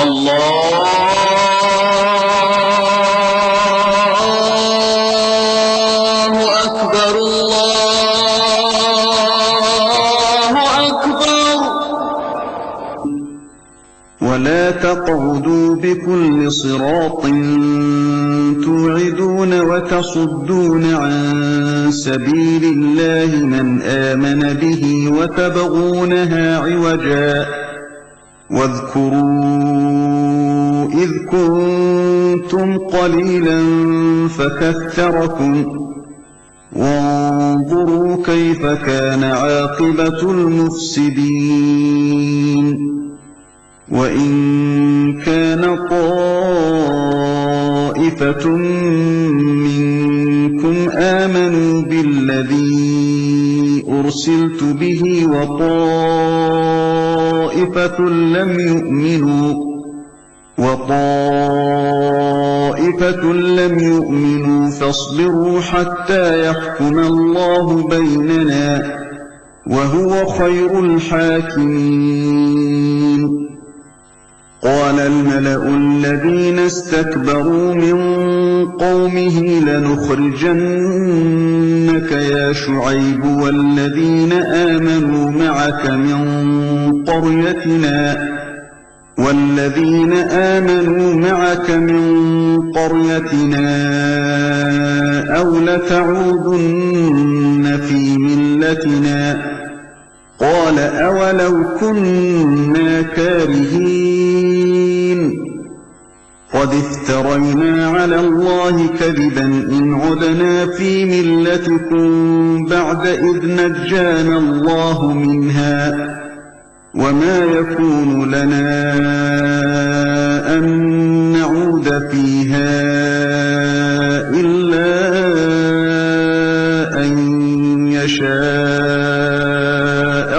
الله أكبر الله أكبر. ولا تقعدوا بكل صراط توعدون وتصدون عن سبيل الله من آمن به وتبغونها عوجا واذكروا إذ كنتم قليلا فكثركم وانظروا كيف كان عاقبة المفسدين. وإن كان طائفة منكم آمنوا بالذي أرسلت به وطائفة لم يؤمنوا فاصبروا حتى يحكم الله بيننا وهو خير الحاكمين. قال الملأ الذين استكبروا من قومه لنخرجنك يا شعيب والذين آمنوا معك من قريتنا أو لتعودن في ملتنا. قال أولو كنا كارهين قد افترينا على الله كذبا إن عدنا في ملتكم بعد إذ نجانا الله منها وما يكون لنا أن نعود فيها إلا أن يشاء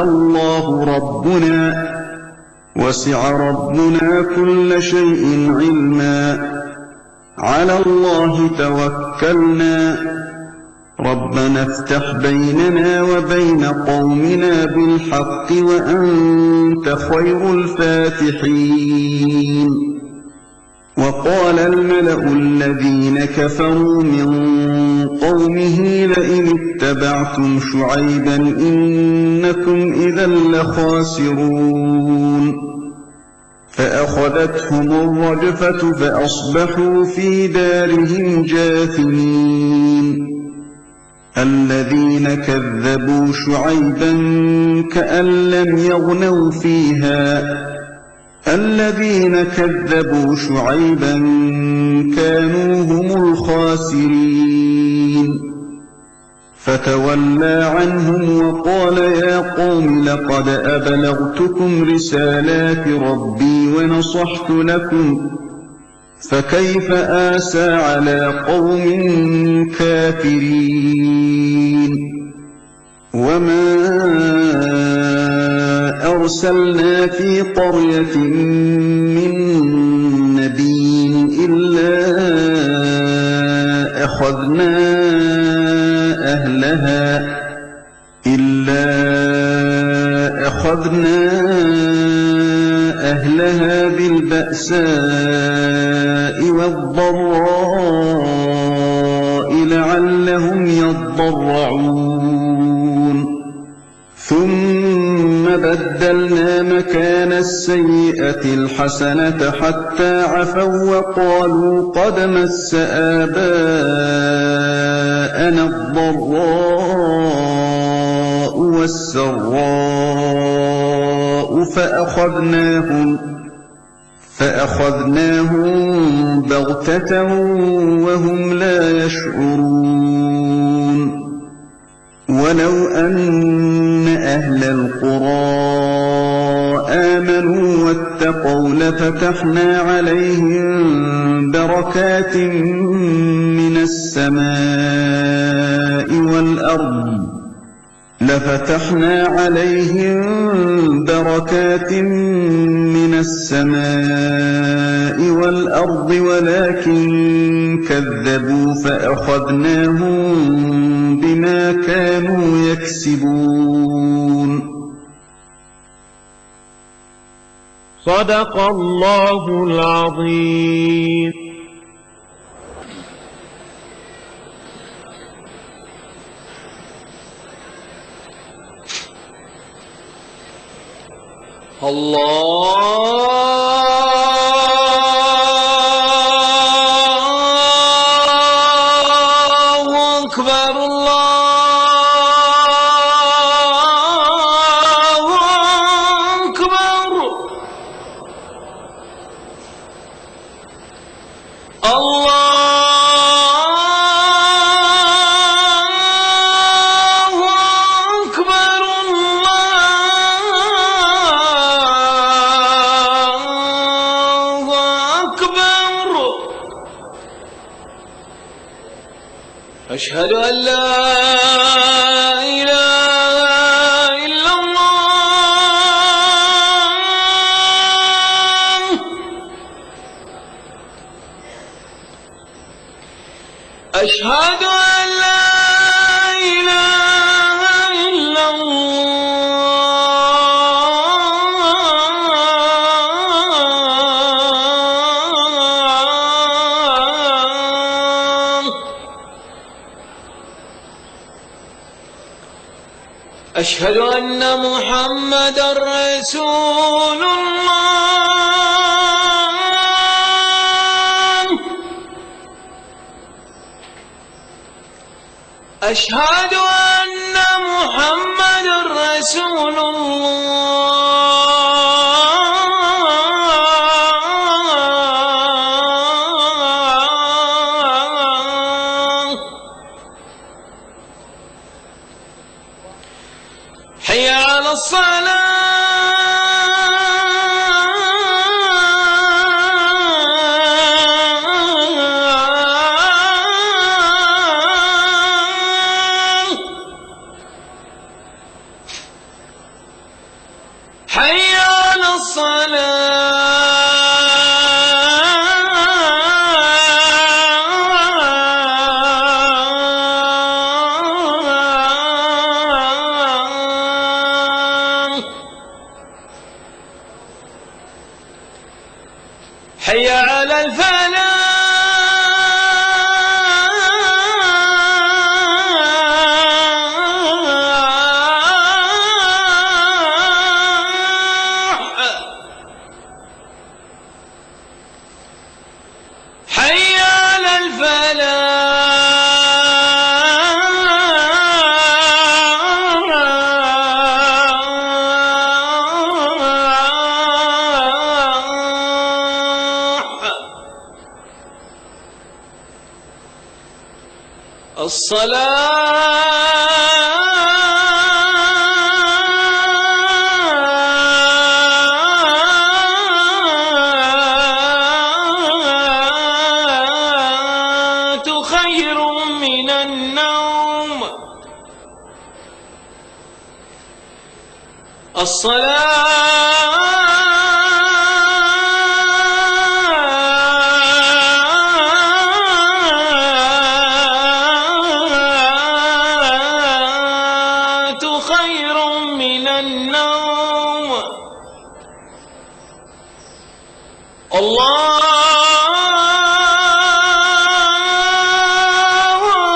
الله ربنا وسع ربنا كل شيء علما. على الله توكلنا ربنا افتح بيننا وبين قومنا بالحق وأنت خير الفاتحين. وقال الملأ الذين كفروا من قومه لئن اتبعتم شعيبا إنكم إذا لخاسرون. فأخذتهم الرجفة فأصبحوا في دارهم جاثمين. الذين كذبوا شعيبا كأن لم يغنوا فيها الذين كذبوا شعيبا كانوا هم الخاسرين. فتولى عنهم وقال يا قوم لقد أبلغتكم رسالات ربي ونصحت لكم فكيف آسى على قوم كافرين. وما أرسلنا في قرية من نبي إلا أخذنا أهلها بالبأساء والضراء لعلهم يضرعون. ثم بدلنا مكان السيئة الحسنة حتى عفوا وقالوا قد مس آباءنا الضراء والسراء فأخذناهم بغتة وهم لا يشعرون. ولو أن أهل القرى آمنوا واتقوا لفتحنا عليهم بركات من السماء والأرض ولكن كذبوا فأخذناهم بما كانوا يكسبون. صدق الله العظيم. الله أكبر الله أكبر أشهد أن لا إله إلا الله أشهد أن لا إله إلا أشهد أن محمدًا رسول الله أشهد أن محمدًا رسول الله حي على الصلاة حي على الصلاة حي على الفلاح حي على الصلاة خير من النوم الصلاة خير من النوم الله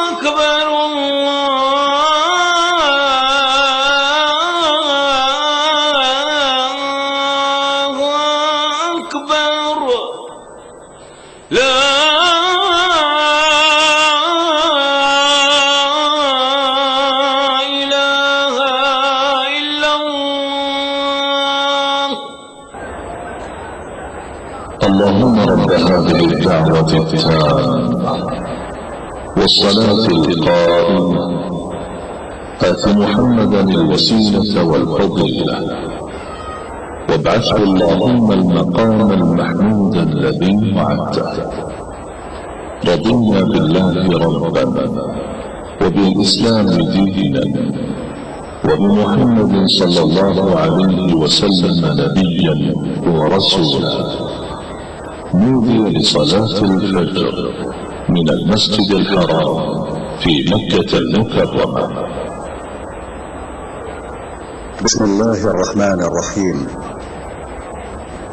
أكبر الله أكبر لا إله إلا الله. اللهم رب هذه الدعوة التامة والصلاة القائمة آت محمدا الوسيلة والفضيلة وابعثه اللهم المقام المحمود الذي وعدته. رضينا بالله ربا وبالإسلام دينا وبمحمد صلى الله عليه وسلم نبيا ورسولا. نودي لصلاة الفجر من المسجد الحرام في مكة المكرمة. بسم الله الرحمن الرحيم.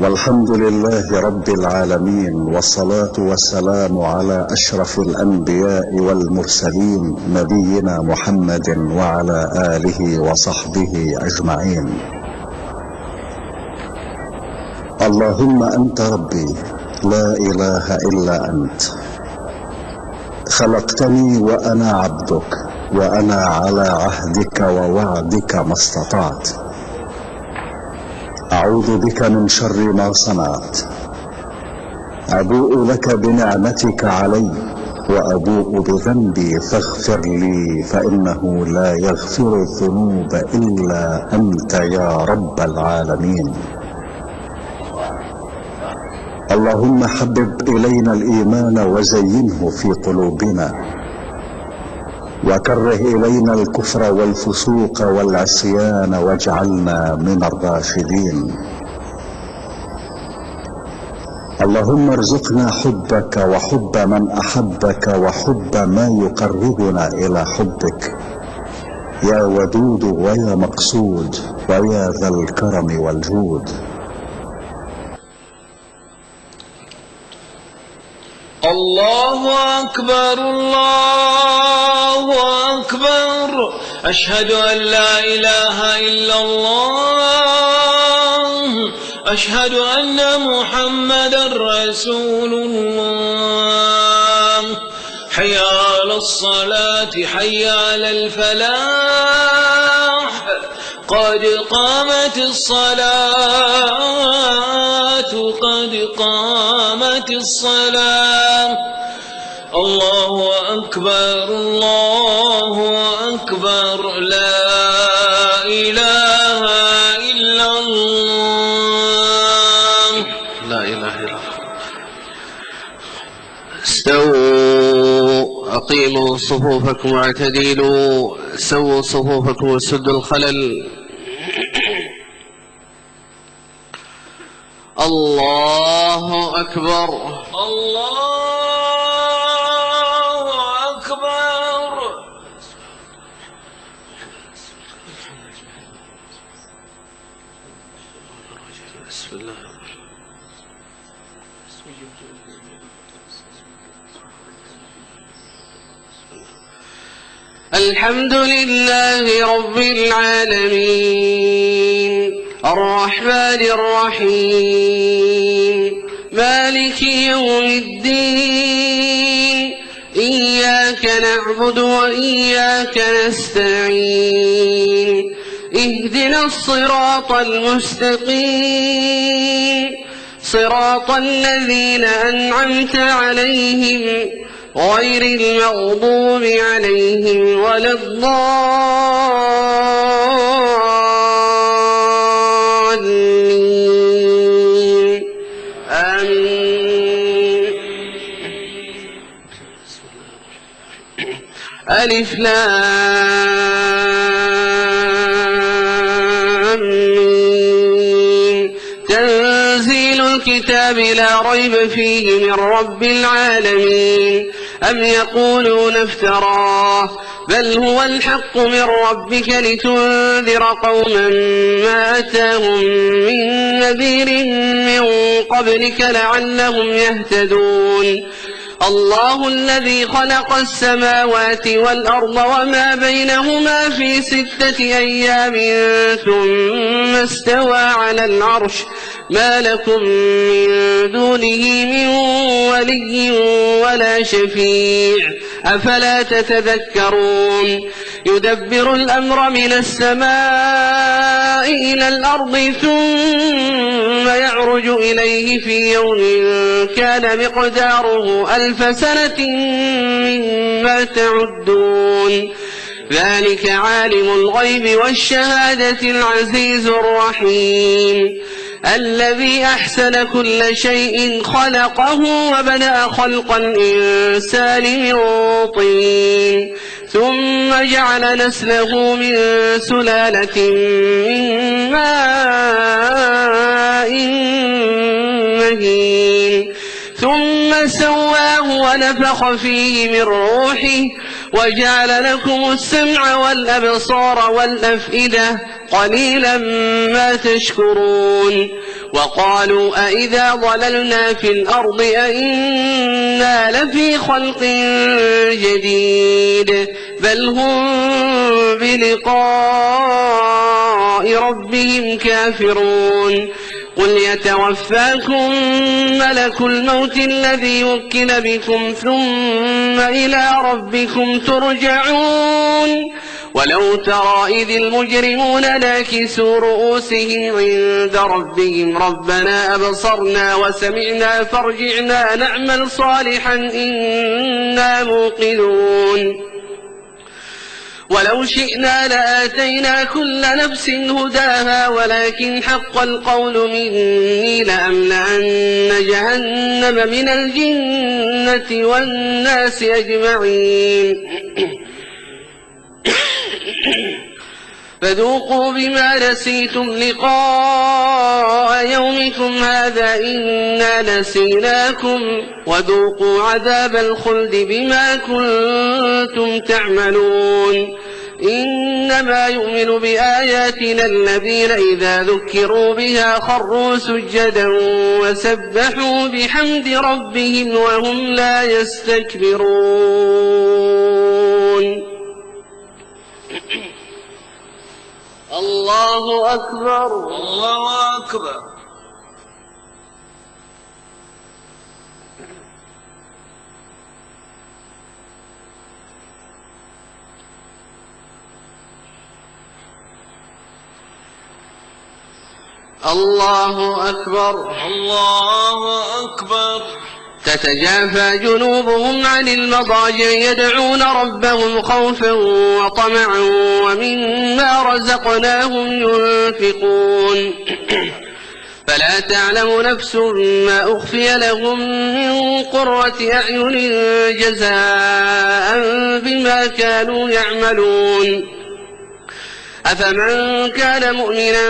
والحمد لله رب العالمين، والصلاة والسلام على أشرف الأنبياء والمرسلين نبينا محمد وعلى آله وصحبه أجمعين. اللهم أنت ربي لا إله إلا أنت، خلقتني وأنا عبدك، وأنا على عهدك ووعدك ما استطعت. أعوذ بك من شر ما صنعت، أبوء لك بنعمتك علي وأبوء بذنبي فاغفر لي، فإنه لا يغفر الذنوب إلا أنت يا رب العالمين. اللهم حبب إلينا الإيمان وزينه في قلوبنا، وكره إلينا الكفر والفسوق والعصيان واجعلنا من الراشدين. اللهم ارزقنا حبك وحب من أحبك وحب ما يقربنا إلى حبك، يا ودود ويا مقصود ويا ذا الكرم والجود. الله أكبر الله أكبر، أشهد أن لا إله إلا الله، أشهد أن محمدا رسول الله. حي على الصلاة حي على الفلاح، قد قامت الصلاة قد قامت الصلاة. الله أكبر الله أكبر، لا إله إلا الله، لا إله إلا الله. استووا، أقيموا صفوفكم واعتدلوا، سووا صفوفكم وسدوا الخلل. الله أكبر الله أكبر. بسم الله. الحمد لله رب العالمين، الرحمن الرحيم، مالك يوم الدين، إياك نعبد وإياك نستعين، اهدنا الصراط المستقيم، صراط الذين أنعمت عليهم غير المغضوب عليهم ولا الضالين. آمين. ألف لام ميم. تنزيل الكتاب لا ريب فيه من رب العالمين. أم يقولون افتراه، بل هو الحق من ربك لتنذر قوما ما أتاهم من نذير من قبلك لعلهم يهتدون. الله الذي خلق السماوات والأرض وما بينهما في 6 أيام ثم استوى على العرش، ما لكم من دونه من ولي ولا شفيع، أفلا تتذكرون. يدبر الأمر من السماء إلى الأرض ثم يعرج إليه في يوم كان مقداره 1000 سنة مما تعدون. ذلك عالم الغيب والشهادة العزيز الرحيم، الذي أحسن كل شيء خلقه وبدأ خلق الإنسان من طين، ثم جعل نسله من سلالة من ماء مهين، ثم سواه ونفخ فيه من روحه وجعل لكم السمع والأبصار والأفئدة قليلا ما تشكرون وقالوا أئذا ضللنا في الأرض أئنا لفي خلق جديد بل هم بلقاء ربهم كافرون قل يتوفاكم ملك الموت الذي وكل بكم ثم إلى ربكم ترجعون ولو ترى إذ المجرمون ناكسوا رؤوسهم عند ربهم ربنا أبصرنا وسمعنا فارجعنا نعمل صالحا إنا موقنون ولو شئنا لآتينا كل نفس هداها ولكن حق القول مني لأملأن جهنم من الجنة والناس أجمعين فذوقوا بما نسيتم لقاء يومكم هذا إنا نسيناكم وذوقوا عذاب الخلد بما كنتم تعملون إنما يؤمن بآياتنا الذين إذا ذكروا بها خروا سجدا وسبحوا بحمد ربهم وهم لا يستكبرون الله أكبر الله أكبر الله أكبر الله أكبر تتجافى جنوبهم عن المضاجع يدعون ربهم خوفا وطمعا ومما رزقناهم ينفقون فلا تعلم نفس ما أخفي لهم من قرة أعين جزاء بما كانوا يعملون أفمن كان مؤمنا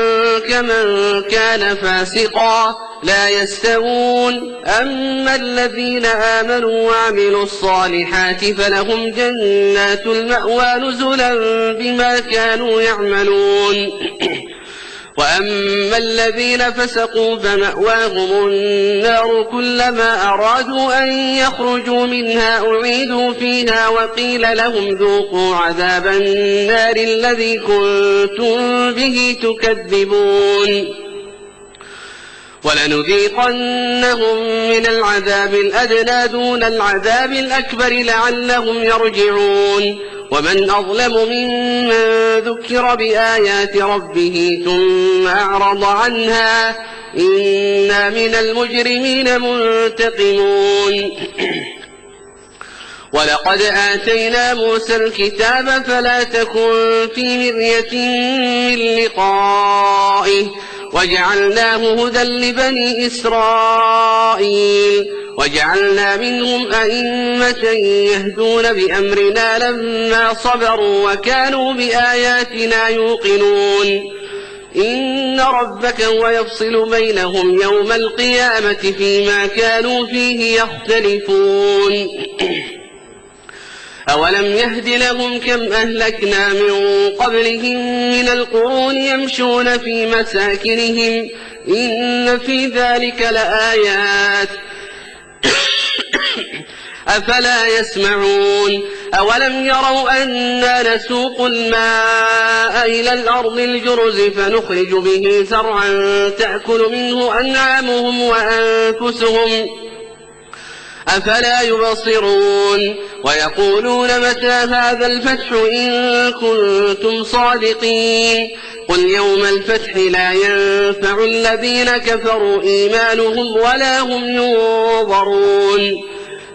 كمن كان فاسقا لا يستوون أما الذين آمنوا وعملوا الصالحات فلهم جنات المأوى نزلا بما كانوا يعملون وأما الذين فسقوا فمأواهم النار كلما أرادوا أن يخرجوا منها أعيدوا فيها وقيل لهم ذوقوا عذاب النار الذي كنتم به تكذبون ولنذيقنهم من العذاب الأدنى دون العذاب الأكبر لعلهم يرجعون ومن أظلم ممن ذكر بآيات ربه ثم أعرض عنها إنا من المجرمين منتقمون ولقد آتينا موسى الكتاب فلا تكن في مرية من لقائه وجعلناه هدى لبني إسرائيل وجعلنا منهم أئمة يهدون بأمرنا لما صبروا وكانوا بآياتنا يوقنون إن ربك هو يفصل بينهم يوم القيامة فيما كانوا فيه يختلفون أولم يهد لهم كم أهلكنا من قبلهم من القرون يمشون في مساكنهم إن في ذلك لآيات أفلا يسمعون أولم يروا أنا نسوق الماء إلى الأرض الجرز فنخرج به زرعا تأكل منه أنعامهم وأنفسهم أفلا يبصرون ويقولون متى هذا الفتح إن كنتم صادقين قل يوم الفتح لا ينفع الذين كفروا إيمانهم ولا هم ينظرون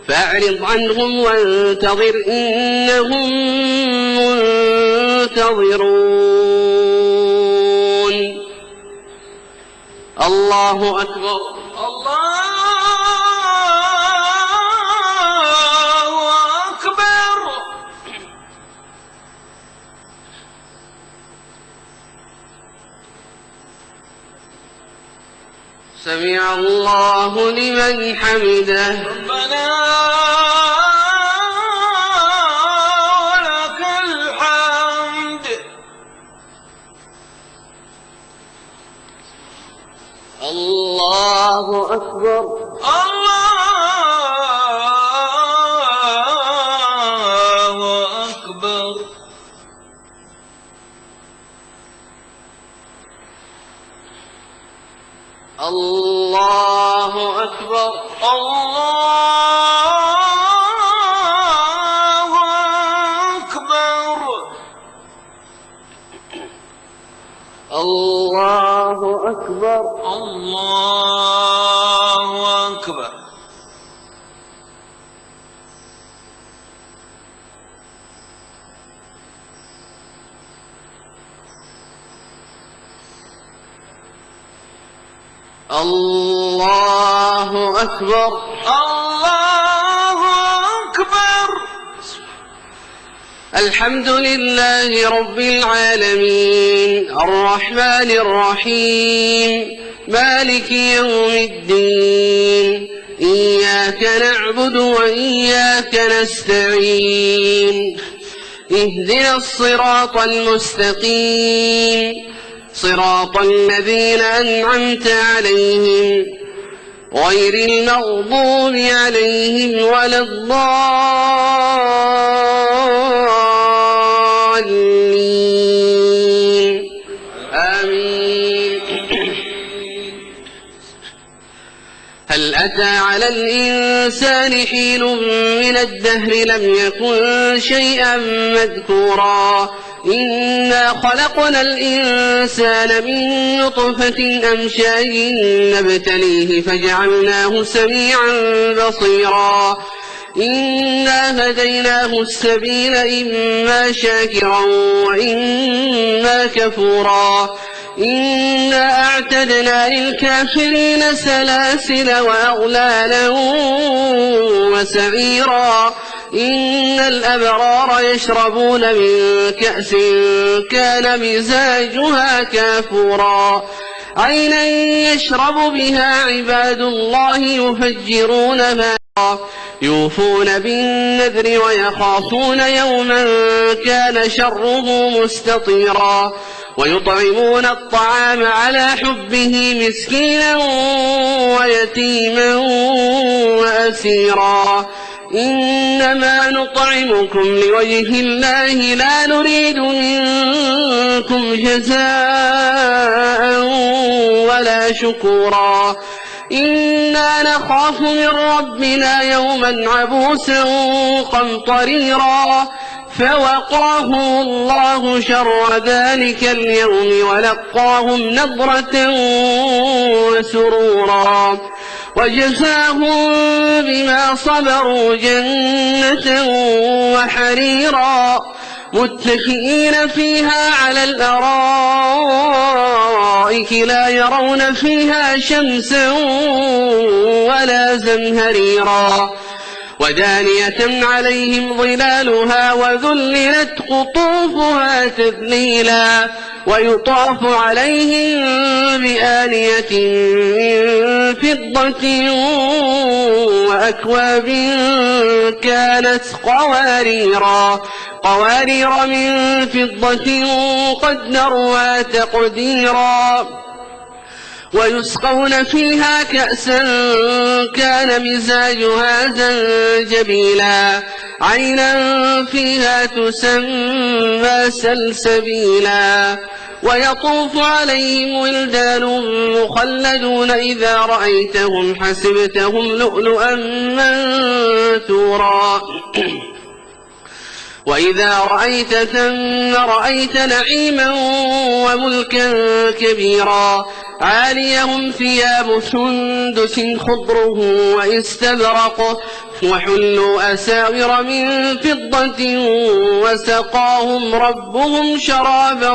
فأعرض عنهم وانتظر إنهم منتظرون الله أكبر الله أكبر سمع الله لمن حمده ربنا ولك الحمد الله أكبر الله أكبر الله أكبر الله أكبر الله أكبر الله أكبر الله أكبر الله أكبر الحمد لله رب العالمين الرحمن الرحيم مالك يوم الدين إياك نعبد وإياك نستعين اهدنا الصراط المستقيم صراط الذين أنعمت عليهم غير المغضوب عليهم ولا الضالين آمين هل أتى على الإنسان حين من الدهر لم يكن شيئا مذكورا إنا خلقنا الإنسان من نطفة أمشاج نبتليه فجعلناه سميعا بصيرا إنا هديناه السبيل إما شاكرا وإما كفورا إنا أعتدنا للكافرين سلاسل وأغلالا وسعيرا إن الأبرار يشربون من كأس كان مزاجها كافورا عينا يشرب بها عباد الله يفجرونها يوفون بالنذر ويخافون يوما كان شره مستطيرا ويطعمون الطعام على حبه مسكينا ويتيما وأسيرا إنما نطعمكم لوجه الله لا نريد منكم جزاء ولا شكورا إنا نخاف من ربنا يوما عبوسا قمطريرا فوقاهم الله شر ذلك اليوم ولقاهم نضرة وسرورا وجزاهم بما صبروا جنة وحريرا متكئين فيها على الأرائك لا يرون فيها شمسا ولا زمهريرا ودانية عليهم ظلالها وذللت قطوفها تذليلا ويطاف عليهم بآنية من فضة وأكواب كانت قوارير من فضة قدروها تقديرا ويسقون فيها كأسا كان مزاجها زنجبيلا عينا فيها تسمى سلسبيلا ويطوف عليهم ولدان مخلدون إذا رأيتهم حسبتهم لؤلؤا منثورا وإذا رأيت ثم رأيت نعيما وملكا كبيرا عاليهم ثياب سندس خضره واستبرق وحلوا أساور من فضة وسقاهم ربهم شرابا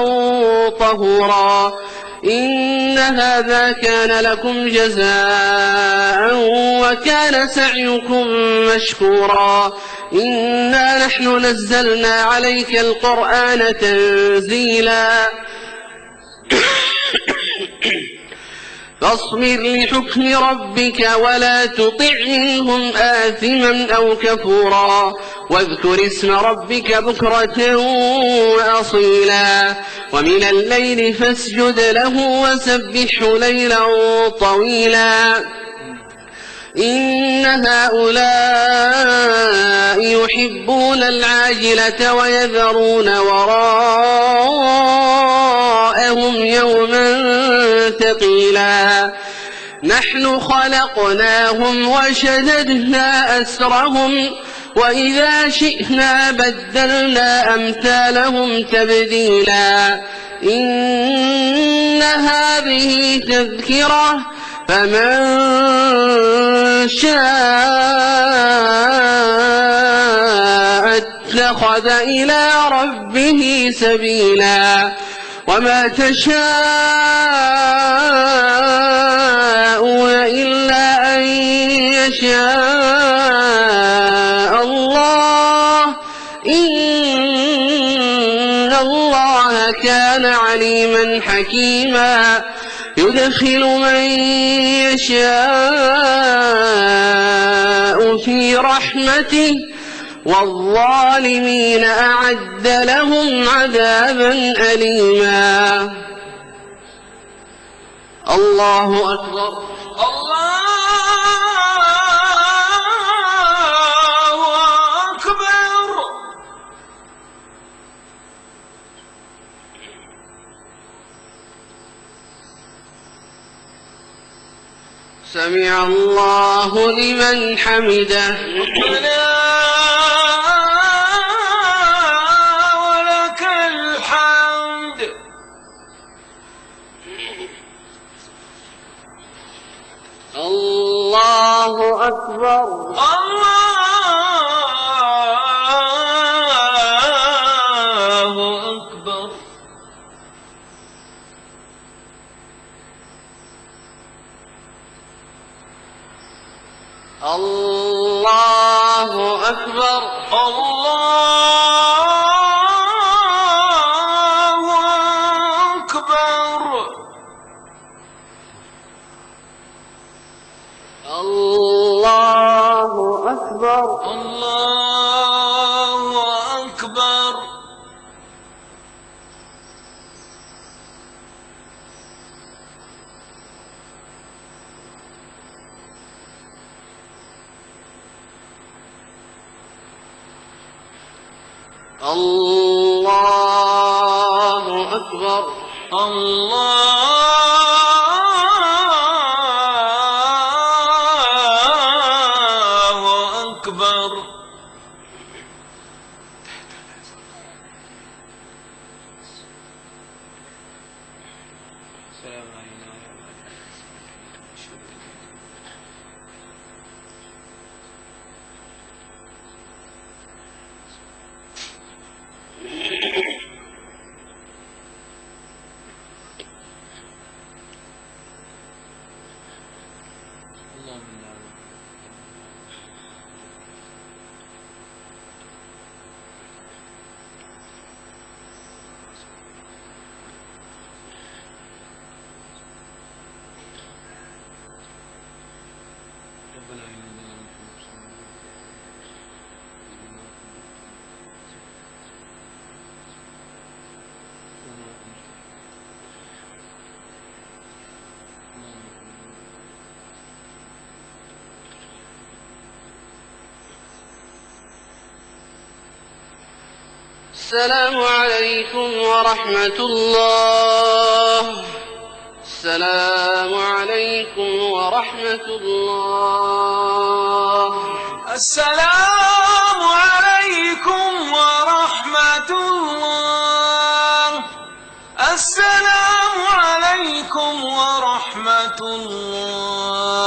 طهورا إن هذا كان لكم جزاء وكان سعيكم مشكورا إنا نحن نزلنا عليك القرآن تنزيلا فاصبر لحكم ربك ولا تطع منهم آثما أو كفورا واذكر اسم ربك بكرة وأصيلا ومن الليل فاسجد له وسبحه ليلا طويلا إن هؤلاء يحبون العاجلة ويذرون وراءهم يوما ثقيلا نحن خلقناهم وشددنا أسرهم وإذا شئنا بدلنا أمثالهم تبديلا إن هذه تذكرة فمن شاء اتخذ إلى ربه سبيلا وما تشاءون إلا أن يشاء الله إن الله كان عليما حكيما يدخل من يشاء في رحمته والظالمين أعد لهم عذابا أليما الله أكبر الله أكبر. سمع الله لمن حمده ربنا ولك الحمد. الله أكبر الله أكبر. الله أكبر الله أكبر. الله أكبر الله أكبر. الله أكبر الله أكبر. السلام عليكم ورحمة الله. السلام عليكم ورحمة الله. السلام عليكم ورحمة الله. السلام عليكم ورحمة الله.